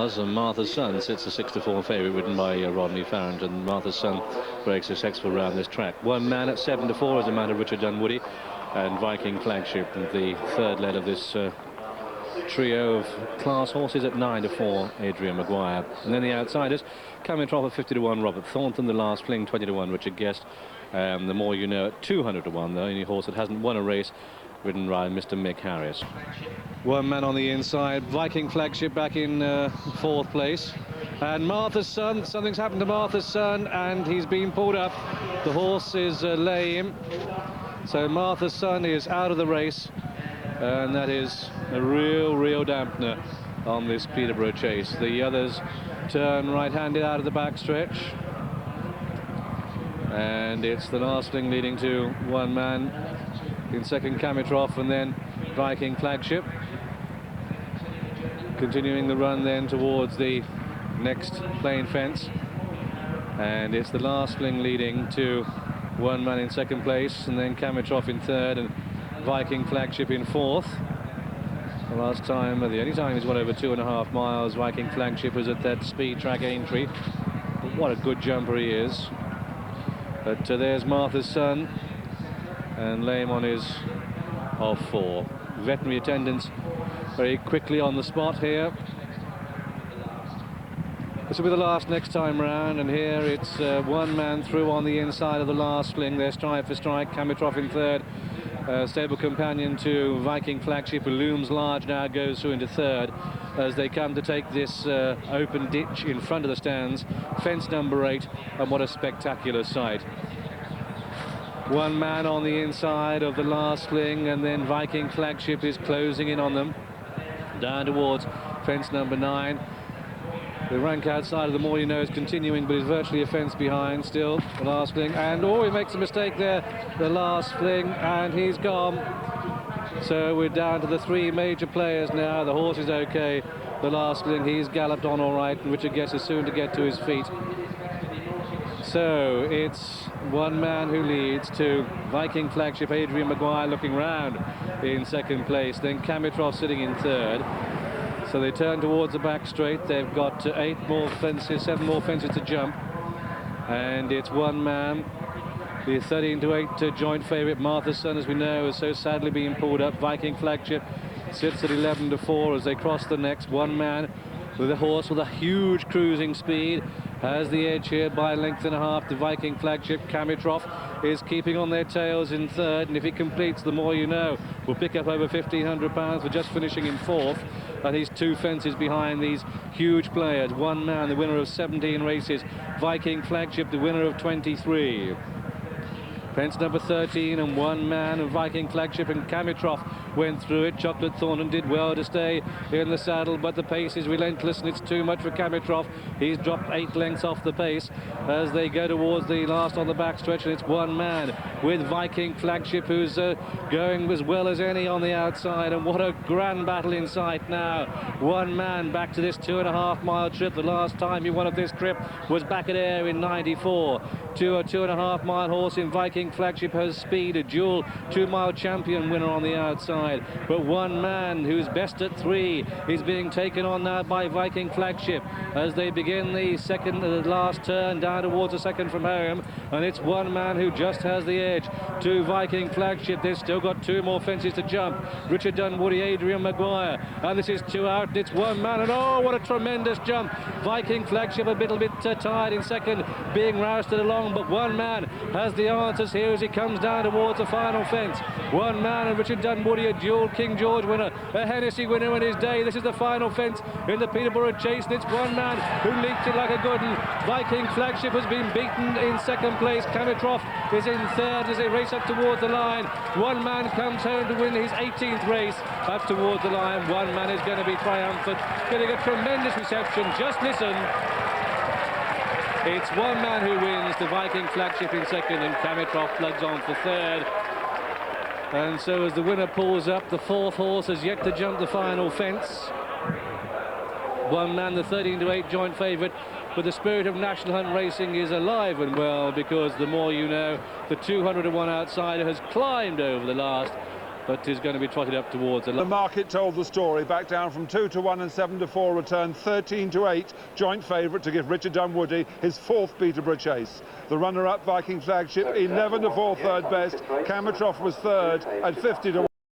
miles, and Martha's Son sits a 6-4 favourite ridden by Rodney Farrington. Martha's Son breaks a successful round this track. One man at 7-4 is a man of Richard Dunwoody, and Viking Flagship, the third leg of this trio of class horses at 9-4, Adrian Maguire. And then the outsiders, coming off at 50-1, Robert Thornton. The last fling, 20-1, Richard Guest. The more you know at 200-1, the only horse that hasn't won a race, ridden by Mr. Mick Harris. One man on the inside, Viking Flagship back in fourth place. And Martha's Son, something's happened to Martha's Son, and he's been pulled up. The horse is lame, so Martha's Son is out of the race, and that is a real dampener on this Peterborough Chase. The others turn right-handed out of the backstretch, and it's the last thing leading to one man in second, Kamitroff, and then Viking Flagship. Continuing the run then towards the next plain fence, and it's the last fling leading to one man in second place, and then Kamitroff in third, and Viking Flagship in fourth. The last time, the only time he's won over 2.5 miles, Viking Flagship was at that speed track Aintree. But what a good jumper he is. But there's Martha's Son, and lame on his off 4. Veterinary attendants very quickly on the spot here. This will be the last next time round, and here it's one man through on the inside of the last fling. They're strike for strike. Kamitroff in third, stable companion to Viking Flagship, who looms large now, goes through into third as they come to take this open ditch in front of the stands, fence number 8, and what a spectacular sight. One man on the inside of the last fling, and then Viking Flagship is closing in on them down towards fence number 9. The rank outside of the more you know is continuing, but is virtually a fence behind still. The last fling, and oh, he makes a mistake there. The last fling, and he's gone. So we're down to the 3 major players now. The horse is okay. The last fling, he's galloped on all right, and Richard Guest is soon to get to his feet. So it's one man who leads to Viking Flagship, Adrian Maguire looking round in second place, then Kamitroff sitting in third. So they turn towards the back straight. They've got 7 more fences to jump, and it's one man, the 13-8 joint favourite Martha's Son, as we know, is so sadly being pulled up. Viking Flagship sits at 11-4 as they cross the next. One man with a horse with a huge cruising speed has the edge here by a length and a half. The Viking Flagship. Kamitroff is keeping on their tails in third, and if he completes, the more you know, will pick up over £1,500 for just finishing in fourth. And he's 2 fences behind these huge players. One man, the winner of 17 races, Viking Flagship, the winner of 23. Fence number 13, and one man of Viking Flagship, and Kamitroff went through it. Chocolate Thornton did well to stay in the saddle, but the pace is relentless, and it's too much for Kamitroff. He's dropped 8 lengths off the pace as they go towards the last on the backstretch, and it's one man with Viking Flagship who's going as well as any on the outside, and what a grand battle in sight now. One man back to this 2.5 mile trip. The last time he won of this trip was back at Ayr in '94. To a 2.5 mile horse in Viking Flagship has speed, a dual 2 mile champion winner on the outside, but one man who's best at 3 is being taken on now by Viking Flagship as they begin the last turn down towards the second from home, and it's one man who just has the edge to Viking Flagship. They've still got 2 more fences to jump. Richard Dunwoody, Adrian Maguire, and this is 2 out, and it's one man, and oh, what a tremendous jump. Viking Flagship a little bit tired in second, being rousted along, but one man has the answers here as he comes down towards the final fence. One man, and Richard Dunwoody, a dual King George winner, a Hennessy winner in his day. This is the final fence in the Peterborough Chase, and it's one man who leaked it like a good one. Viking Flagship has been beaten in second place. Kamitroff is in third as they race up towards the line. One man comes home to win his 18th race up towards the line. One man is going to be triumphant, getting a tremendous reception. Just listen. It's one man who wins, the Viking Flagship in second, and Kamitroff plugs on for third. And so as the winner pulls up, the 4th horse has yet to jump the final fence. One man, the 13-8 joint favourite, but the spirit of National Hunt Racing is alive and well, because the more you know, the 200-1 outsider has climbed over the last but is going to be trotted up towards The market told the story, back down from 2 to 1 and 7 to 4, return 13 to 8, joint favourite to give Richard Dunwoody his 4th Peterborough Chase. The runner-up Viking Flagship 11 to 4, third best. Camitroff was third at 50 to 1.